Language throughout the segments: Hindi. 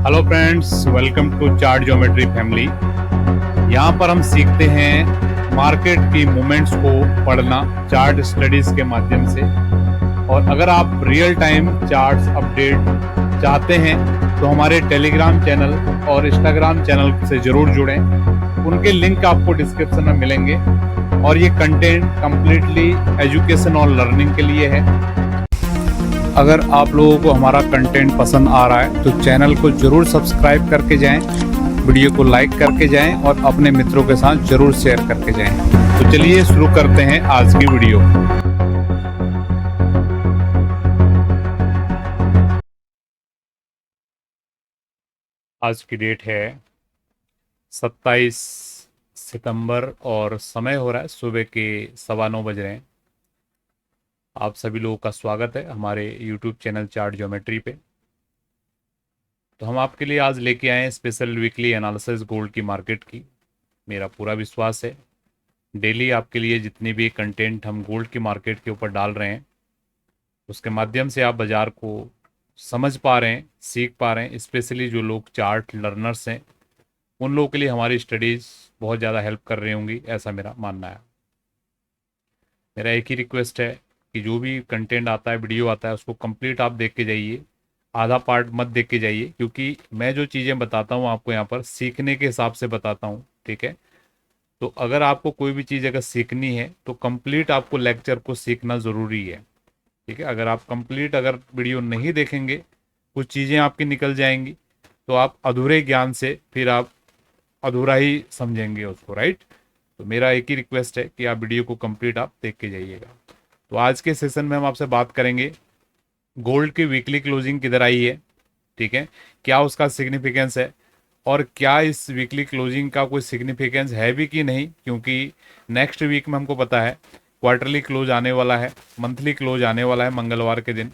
Hello friends, welcome to chart geometry family. यहाँ पर हम सीखते हैं मार्केट की मूवमेंट्स को पढ़ना चार्ट स्टडीज के माध्यम से। और अगर आप रियल टाइम चार्ट्स अपडेट चाहते हैं तो हमारे टेलीग्राम चैनल और इंस्टाग्राम चैनल से जरूर जुड़ें। उनके लिंक आपको डिस्क्रिप्शन में मिलेंगे और ये कंटेंट कंप्लीटली एजुकेशन और लर्निंग के लिए है। अगर आप लोगों को हमारा कंटेंट पसंद आ रहा है तो चैनल को जरूर सब्सक्राइब करके जाएं, वीडियो को लाइक करके जाएं और अपने मित्रों के साथ जरूर शेयर करके जाएं। तो चलिए शुरू करते हैं आज की वीडियो। आज की डेट है 27 सितंबर और समय हो रहा है सुबह के 9:15 बज रहे हैं। आप सभी लोगों का स्वागत है हमारे YouTube चैनल चार्ट ज्योमेट्री पे। तो हम आपके लिए आज लेके आए हैं स्पेशल वीकली एनालिसिस गोल्ड की मार्केट की। मेरा पूरा विश्वास है डेली आपके लिए जितनी भी कंटेंट हम गोल्ड की मार्केट के ऊपर डाल रहे हैं उसके माध्यम से आप बाज़ार को समझ पा रहे हैं, सीख पा रहे हैं। स्पेशली जो लोग चार्ट लर्नर्स हैं उन लोगों के लिए हमारी स्टडीज़ बहुत ज़्यादा हेल्प कर रही होंगी, ऐसा मेरा मानना है। मेरा एक ही रिक्वेस्ट है कि जो भी कंटेंट आता है, वीडियो आता है, उसको कंप्लीट आप देख के जाइए, आधा पार्ट मत देख के जाइए, क्योंकि मैं जो चीज़ें बताता हूँ आपको यहाँ पर सीखने के हिसाब से बताता हूँ। ठीक है, तो अगर आपको कोई भी चीज़ अगर सीखनी है तो कंप्लीट आपको लेक्चर को सीखना ज़रूरी है। ठीक है, अगर आप कंप्लीट अगर वीडियो नहीं देखेंगे कुछ चीज़ें आपकी निकल जाएंगी तो आप अधूरे ज्ञान से फिर आप अधूरा ही समझेंगे उसको, राइट। तो मेरा एक ही रिक्वेस्ट है कि आप वीडियो को कंप्लीट आप देख के जाइएगा। तो आज के सेशन में हम आपसे बात करेंगे गोल्ड की वीकली क्लोजिंग किधर आई है, ठीक है, क्या उसका सिग्निफिकेंस है और क्या इस वीकली क्लोजिंग का कोई सिग्निफिकेंस है भी कि नहीं, क्योंकि नेक्स्ट वीक में हमको पता है क्वार्टरली क्लोज आने वाला है, मंथली क्लोज आने वाला है मंगलवार के दिन।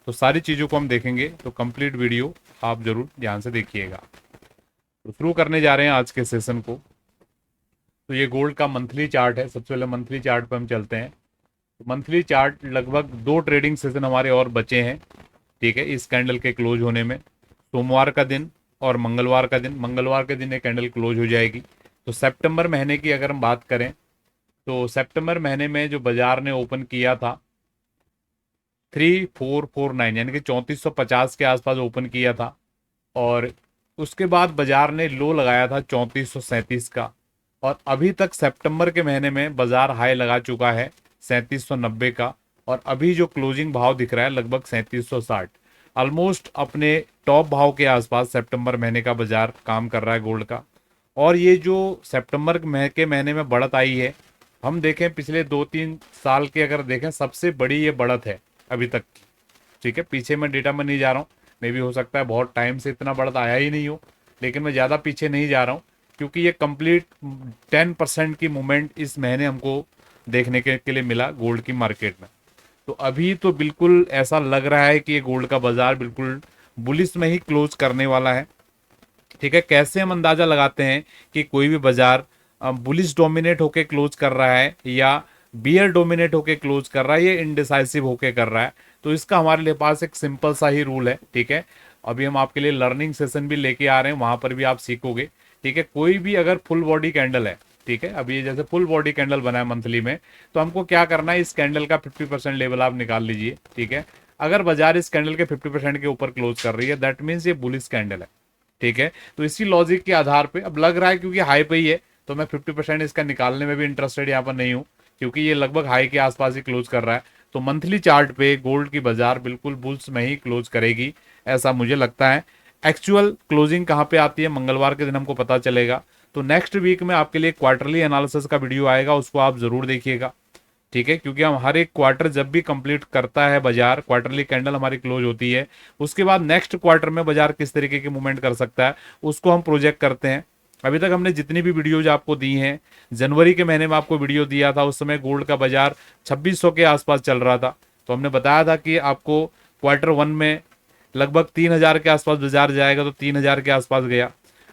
तो सारी चीज़ों को हम देखेंगे, तो कंप्लीट वीडियो आप ज़रूर ध्यान से देखिएगा। तो शुरू करने जा रहे हैं आज के सेशन को। तो ये गोल्ड का मंथली चार्ट है। सबसे पहले मंथली चार्ट पर हम चलते हैं। मंथली चार्ट लगभग 2 ट्रेडिंग सेशन हमारे और बचे हैं, ठीक है, इस कैंडल के क्लोज होने में। सोमवार का दिन और मंगलवार का दिन, मंगलवार के दिन ये कैंडल क्लोज हो जाएगी। तो सितंबर महीने की अगर हम बात करें तो सितंबर महीने में जो बाजार ने ओपन किया था 3449 यानी कि 3450 के आसपास ओपन किया था, और उसके बाद बाजार ने लो लगाया था 3437 का, और अभी तक सितंबर के महीने में बाजार हाई लगा चुका है 3790 का, और अभी जो क्लोजिंग भाव दिख रहा है लगभग 3760। ऑलमोस्ट अपने टॉप भाव के आसपास सितंबर महीने का बाजार काम कर रहा है गोल्ड का। और ये जो सितंबर के महीने में बढ़त आई है, हम देखें पिछले 2-3 साल के अगर देखें सबसे बड़ी ये बढ़त है अभी तक की। ठीक है, पीछे मैं डेटा में नहीं जा रहा हूँ, मे भी हो सकता है बहुत टाइम से इतना बढ़त आया ही नहीं हो, लेकिन मैं ज़्यादा पीछे नहीं जा रहा हूँ क्योंकि ये कंप्लीट 10% की मूवमेंट इस महीने हमको देखने के लिए मिला गोल्ड की मार्केट में। तो अभी तो बिल्कुल ऐसा लग रहा है कि ये गोल्ड का बाजार बिल्कुल बुलिश में ही क्लोज करने वाला है। ठीक है, कैसे हम अंदाजा लगाते हैं कि कोई भी बाजार बुलिश डोमिनेट होके क्लोज कर रहा है या बियर डोमिनेट होके क्लोज कर रहा है, ये इनडिसाइसिव होके कर रहा है, तो इसका हमारे लिए पास एक सिंपल सा ही रूल है। ठीक है, अभी हम आपके लिए लर्निंग सेशन भी लेके आ रहे हैं, वहां पर भी आप सीखोगे। ठीक है, कोई भी अगर फुल बॉडी कैंडल है, ठीक है, अभी ये जैसे फुल बॉडी कैंडल बना है मंथली में, तो हमको क्या करना है, इस कैंडल का 50% लेवल आप निकाल लीजिए। ठीक है, अगर बाजार इस कैंडल के 50% के ऊपर क्लोज कर रही है दैट मीन्स ये बुलिश कैंडल है। ठीक है, तो इसी लॉजिक के आधार पे अब लग रहा है क्योंकि हाई पे ही है तो मैं 50% इसका निकालने में भी इंटरेस्टेड यहाँ पर नहीं हूँ, क्योंकि ये लगभग हाई के आसपास ही क्लोज कर रहा है। तो मंथली चार्ट पे गोल्ड की बाजार बिल्कुल बुल्स में ही क्लोज करेगी, ऐसा मुझे लगता है। एक्चुअल क्लोजिंग कहाँ पे आती है मंगलवार के दिन हमको पता चलेगा। तो नेक्स्ट वीक में आपके लिए क्वार्टरली एनालिसिस का वीडियो आएगा, उसको आप जरूर देखिएगा। ठीक है, क्योंकि हम हर एक क्वार्टर जब भी कंप्लीट करता है बाजार, क्वार्टरली कैंडल हमारी क्लोज होती है, उसके बाद नेक्स्ट क्वार्टर में बाजार किस तरीके की मूवमेंट कर सकता है उसको हम प्रोजेक्ट करते हैं। अभी तक हमने जितनी भी वीडियोज आपको दी हैं, जनवरी के महीने में आपको वीडियो दिया था, उस समय गोल्ड का बाजार 2600 के आसपास चल रहा था, तो हमने बताया था कि आपको क्वार्टर 1 में लगभग 3000 के आसपास बाजार जाएगा, तो 3000 के आसपास गया।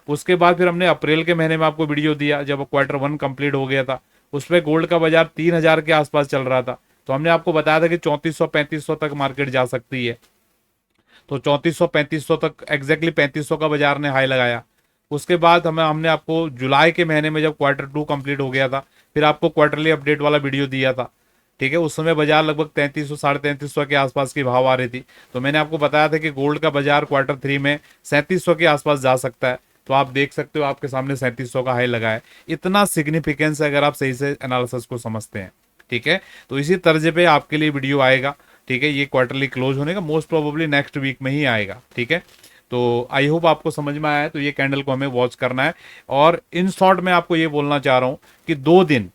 उसके बाद फिर हमने अप्रैल के महीने में आपको वीडियो दिया जब क्वार्टर 1 कंप्लीट हो गया था, उसमें गोल्ड का बाजार 3000 के आसपास चल रहा था, तो हमने आपको बताया था कि 3400-3500 तक मार्केट जा सकती है। तो 3400 तक एग्जैक्टली 3500 का बाजार ने हाई लगाया। उसके बाद हमने आपको जुलाई के महीने में जब Q2 कंप्लीट हो गया था, फिर आपको क्वार्टरली अपडेट वाला वीडियो दिया था, ठीक है। उस समय बाजार लगभग 3300 3350 के आसपास की भाव आ रही थी। तो मैंने आपको बताया था कि गोल्ड का बाजार Q3 में 3700 के आसपास जा सकता है। तो आप देख सकते हो आपके सामने 3700 का हाई लगा है। इतना सिग्निफिकेंस है अगर आप सही से एनालिसिस को समझते हैं, ठीक है। तो इसी तर्ज पे आपके लिए वीडियो आएगा, ठीक है। ये क्वार्टरली क्लोज होने का मोस्ट प्रोबेबली नेक्स्ट वीक में ही आएगा, ठीक है। तो आई होप आपको समझ में आया है। तो ये कैंडल को हमें वॉच करना है। और इन शॉर्ट में आपको ये बोलना चाह रहा हूं कि 2 दिन,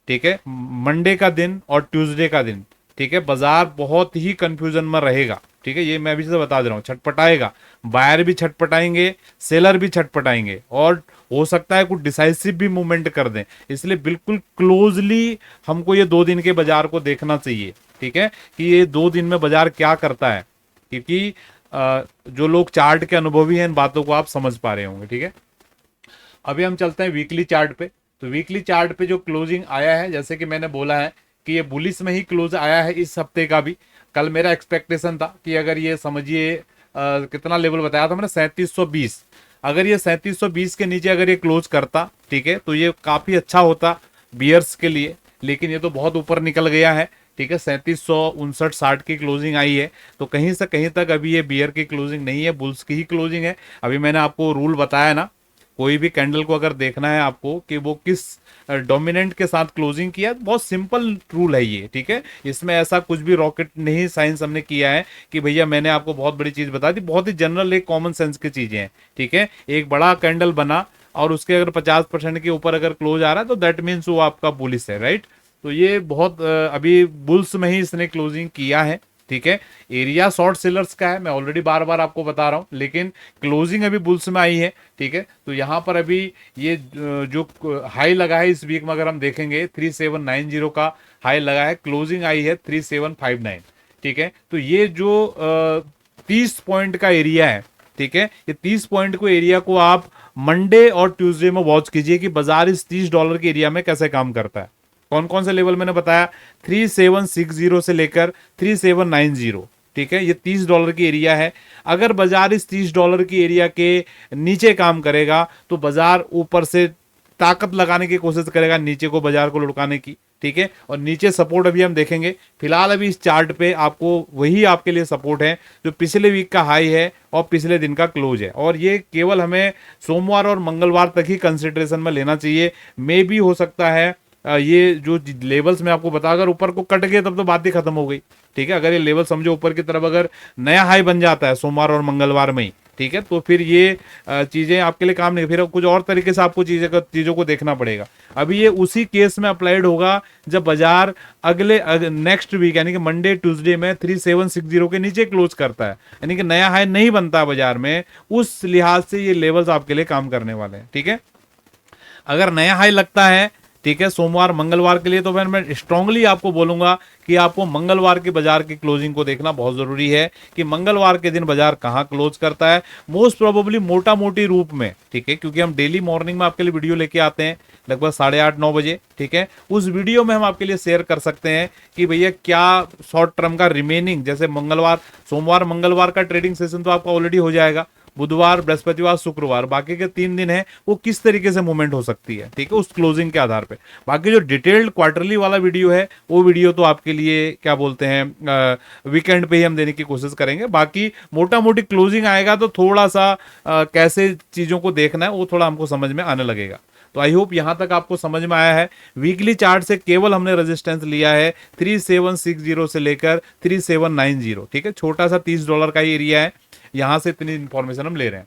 ठीक है, मंडे का दिन और ट्यूसडे का दिन, ठीक है, बाजार बहुत ही कंफ्यूजन में रहेगा, ठीक है। ये मैं अभी से बता दे रहा हूँ, छटपटाएगा। बायर भी छटपटाएंगे, सेलर भी छटपटाएंगे, और हो सकता है कुछ डिसाइसिव भी मूवमेंट कर दें। इसलिए बिल्कुल क्लोजली हमको ये 2 दिन के बाजार को देखना चाहिए, ठीक है, कि ये 2 दिन में बाजार क्या करता है। क्योंकि जो लोग चार्ट के अनुभवी हैं इन बातों को आप समझ पा रहे होंगे, ठीक है। अभी हम चलते हैं वीकली चार्ट पे। तो वीकली चार्ट पे जो क्लोजिंग आया है, जैसे कि मैंने बोला है कि ये बुलिस में ही क्लोज आया है इस हफ्ते का भी। कल मेरा एक्सपेक्टेशन था कि अगर ये समझिए कितना लेवल बताया था मैंने, 3720, अगर ये 3720 के नीचे अगर ये क्लोज करता, ठीक है, तो ये काफी अच्छा होता बियर्स के लिए। लेकिन ये तो बहुत ऊपर निकल गया है, ठीक है। 3759-60 की क्लोजिंग आई है। तो कहीं से कहीं तक अभी ये बियर की क्लोजिंग नहीं है, बुल्स की ही क्लोजिंग है। अभी मैंने आपको रूल बताया ना, कोई भी कैंडल को अगर देखना है आपको कि वो किस डोमिनेंट के साथ क्लोजिंग किया, बहुत सिंपल रूल है ये, ठीक है। इसमें ऐसा कुछ भी रॉकेट नहीं साइंस हमने किया है कि भैया मैंने आपको बहुत बड़ी चीज बता दी। बहुत ही जनरल एक कॉमन सेंस की चीजें हैं, ठीक है। एक बड़ा कैंडल बना और उसके अगर 50% के ऊपर अगर क्लोज आ रहा है तो दैट मीन्स वो आपका बुलिश है, राइट। तो ये बहुत अभी बुल्स में ही इसने क्लोजिंग किया है, ठीक है। एरिया शॉर्ट सेलर्स का है, मैं ऑलरेडी बार बार आपको बता रहा हूं, लेकिन क्लोजिंग अभी बुल्स में आई है, ठीक है। तो यहां पर अभी ये जो हाई लगा है इस वीक में अगर हम देखेंगे 3790 का हाई लगा है, क्लोजिंग आई है 3759, ठीक है। तो ये जो 30 पॉइंट का एरिया है, ठीक है, ये 30 पॉइंट को एरिया को आप मंडे और ट्यूसडे में वॉच कीजिए कि बाजार इस $30 के एरिया में कैसे काम करता है। कौन कौन से लेवल मैंने बताया, 3760 से लेकर 3790, ठीक है। ये $30 की एरिया है। अगर बाजार इस $30 की एरिया के नीचे काम करेगा तो बाजार ऊपर से ताकत लगाने की कोशिश करेगा नीचे को, बाजार को लुढ़काने की, ठीक है। और नीचे सपोर्ट अभी हम देखेंगे। फिलहाल अभी इस चार्ट पे आपको वही आपके लिए सपोर्ट है जो पिछले वीक का हाई है और पिछले दिन का क्लोज है। और ये केवल हमें सोमवार और मंगलवार तक ही कंसिडरेशन में लेना चाहिए। मे भी हो सकता है ये जो लेवल्स मैं आपको बता, अगर ऊपर को कट गए तब तो बात ही खत्म हो गई, ठीक है। अगर ये लेवल समझो ऊपर की तरफ अगर नया हाई बन जाता है सोमवार और मंगलवार में ही, ठीक है, तो फिर ये चीजें आपके लिए काम नहीं, फिर कुछ और तरीके से आपको चीजों को देखना पड़ेगा। अभी ये उसी केस में अप्लाइड होगा जब बाजार अगले नेक्स्ट वीक यानी कि मंडे ट्यूसडे में 3760 के नीचे क्लोज करता है, यानी कि नया हाई नहीं बनता बाजार में। उस लिहाज से ये लेवल्स आपके लिए काम करने वाले हैं, ठीक है। अगर नया हाई लगता है, ठीक है, सोमवार मंगलवार के लिए, तो फिर मैं स्ट्रांगली आपको बोलूंगा कि आपको मंगलवार के बाजार की क्लोजिंग को देखना बहुत जरूरी है कि मंगलवार के दिन बाजार कहां क्लोज करता है। मोस्ट प्रोबेबली मोटा मोटी रूप में, ठीक है, क्योंकि हम डेली मॉर्निंग में आपके लिए वीडियो लेके आते हैं लगभग 8:30-9 बजे, ठीक है। उस वीडियो में हम आपके लिए शेयर कर सकते हैं कि भैया क्या शॉर्ट टर्म का रिमेनिंग, जैसे मंगलवार सोमवार मंगलवार का ट्रेडिंग सेशन तो आपका ऑलरेडी हो जाएगा, बुधवार बृहस्पतिवार शुक्रवार बाकी के 3 दिन है वो किस तरीके से मूवमेंट हो सकती है, ठीक है, उस क्लोजिंग के आधार पे। बाकी जो डिटेल्ड क्वार्टरली वाला वीडियो है वो वीडियो तो आपके लिए क्या बोलते हैं वीकेंड पे ही हम देने की कोशिश करेंगे। बाकी मोटा मोटी क्लोजिंग आएगा तो थोड़ा सा कैसे चीजों को देखना है वो थोड़ा हमको समझ में आने लगेगा। तो आई होप यहां तक आपको समझ में आया है। वीकली चार्ट से केवल हमने रेजिस्टेंस लिया है 3760 से लेकर 3790, ठीक है, छोटा सा $30 का ही एरिया है। यहां से इतनी इंफॉर्मेशन हम ले रहे हैं।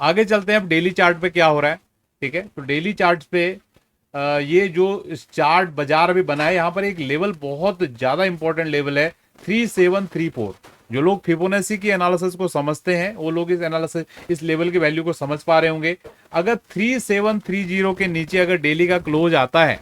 आगे चलते हैं अब डेली चार्ट पे क्या हो रहा है, ठीक है। तो डेली चार्ट पे ये जो इस चार्ट बाजार अभी बना है, यहां पर एक लेवल बहुत ज्यादा इंपॉर्टेंट लेवल है 3734। जो लोग फिबोनाची की एनालिसिस को समझते हैं वो लोग इस एनालिसिस इस लेवल की वैल्यू को समझ पा रहे होंगे। अगर 3730 के नीचे अगर डेली का क्लोज आता है,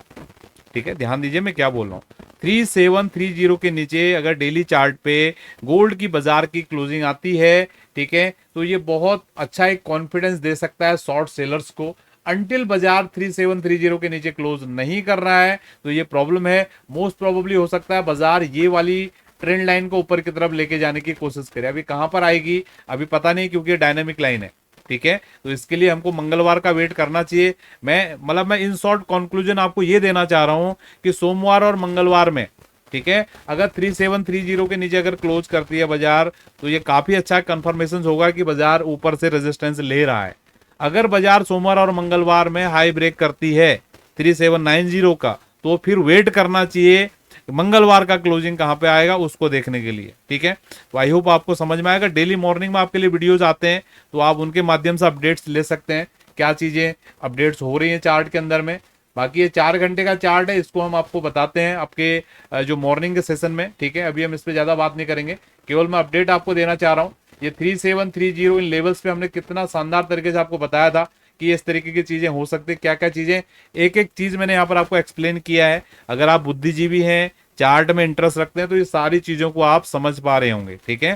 ठीक है, ध्यान दीजिए मैं क्या बोल रहा हूं, 3730 के नीचे अगर डेली चार्ट पे गोल्ड की बाजार की क्लोजिंग आती है, ठीक है, तो ये बहुत अच्छा एक कॉन्फिडेंस दे सकता है शॉर्ट सेलर्स को। अंटिल बाजार 3730 के नीचे क्लोज नहीं कर रहा है तो ये प्रॉब्लम है। मोस्ट प्रोबेबली हो सकता है बाजार ये वाली ट्रेंड लाइन को ऊपर की तरफ लेके जाने की कोशिश करें। अभी कहां पर आएगी अभी पता नहीं, क्योंकि डायनामिक लाइन है, ठीक है। तो इसके लिए हमको मंगलवार का वेट करना चाहिए। मैं इन शॉर्ट कंक्लूजन आपको ये देना चाह रहा हूं कि सोमवार और मंगलवार में, ठीक है, अगर 3730 के नीचे अगर क्लोज करती है बाजार, तो ये काफी अच्छा कंफर्मेशन होगा कि बाजार ऊपर से रेजिस्टेंस ले रहा है। अगर बाजार सोमवार और मंगलवार में हाई ब्रेक करती है 3790 का, तो फिर वेट करना चाहिए मंगलवार का क्लोजिंग कहां पे आएगा उसको देखने के लिए, ठीक है। तो आई होप आपको समझ में आएगा। डेली मॉर्निंग में आपके लिए वीडियोज आते हैं, तो आप उनके माध्यम से अपडेट्स ले सकते हैं, क्या चीजें अपडेट्स हो रही हैं चार्ट के अंदर में। बाकी ये 4 घंटे का चार्ट है, इसको हम आपको बताते हैं आपके जो मॉर्निंग के सेशन में, ठीक है। अभी हम इस पर ज्यादा बात नहीं करेंगे, केवल मैं अपडेट आपको देना चाह रहा हूँ। ये 3730 इन लेवल्स पे हमने कितना शानदार तरीके से आपको बताया था कि इस तरीके की चीजें हो सकती है, क्या क्या चीजें, एक एक चीज मैंने यहाँ पर आपको एक्सप्लेन किया है। अगर आप बुद्धिजीवी हैं, चार्ट में इंटरेस्ट रखते हैं, तो ये सारी चीजों को आप समझ पा रहे होंगे, ठीक है।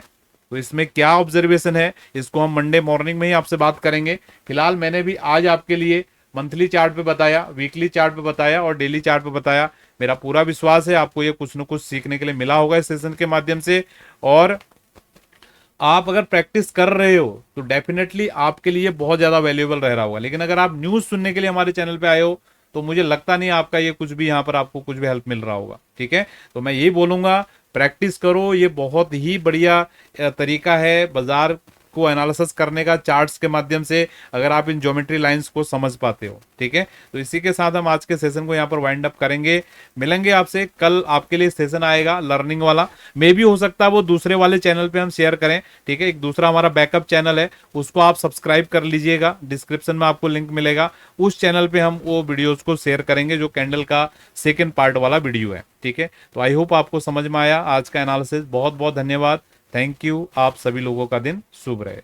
तो इसमें क्या ऑब्जर्वेशन है इसको हम मंडे मॉर्निंग में ही आपसे बात करेंगे। फिलहाल मैंने भी आज आपके लिए मंथली चार्ट पे बताया, वीकली चार्ट पे बताया और डेली चार्ट पे बताया। मेरा पूरा विश्वास है आपको ये कुछ न कुछ सीखने के लिए मिला होगा इस सेशन के माध्यम से। और आप अगर प्रैक्टिस कर रहे हो तो डेफिनेटली आपके लिए बहुत ज्यादा वैल्यूएबल रह रहा होगा। लेकिन अगर आप न्यूज सुनने के लिए हमारे चैनल पे आए हो, तो मुझे लगता नहीं आपका ये कुछ भी यहाँ पर आपको कुछ भी हेल्प मिल रहा होगा, ठीक है। तो मैं यही बोलूंगा, प्रैक्टिस करो, ये बहुत ही बढ़िया तरीका है बाजार को एनालिसिस करने का चार्ट्स के माध्यम से, अगर आप इन ज्योमेट्री लाइंस को समझ पाते हो, ठीक है। तो इसी के साथ हम आज के सेशन को यहाँ पर वाइंड अप करेंगे। मिलेंगे आपसे कल, आपके लिए सेशन आएगा लर्निंग वाला, मे भी हो सकता है वो दूसरे वाले चैनल पे हम शेयर करें, ठीक है। एक दूसरा हमारा बैकअप चैनल है, उसको आप सब्सक्राइब कर लीजिएगा, डिस्क्रिप्शन में आपको लिंक मिलेगा। उस चैनल पे हम वो वीडियोज को शेयर करेंगे जो कैंडल का सेकेंड पार्ट वाला वीडियो है, ठीक है। तो आई होप आपको समझ में आया आज का एनालिसिस। बहुत बहुत धन्यवाद, थैंक यू। आप सभी लोगों का दिन शुभ रहे।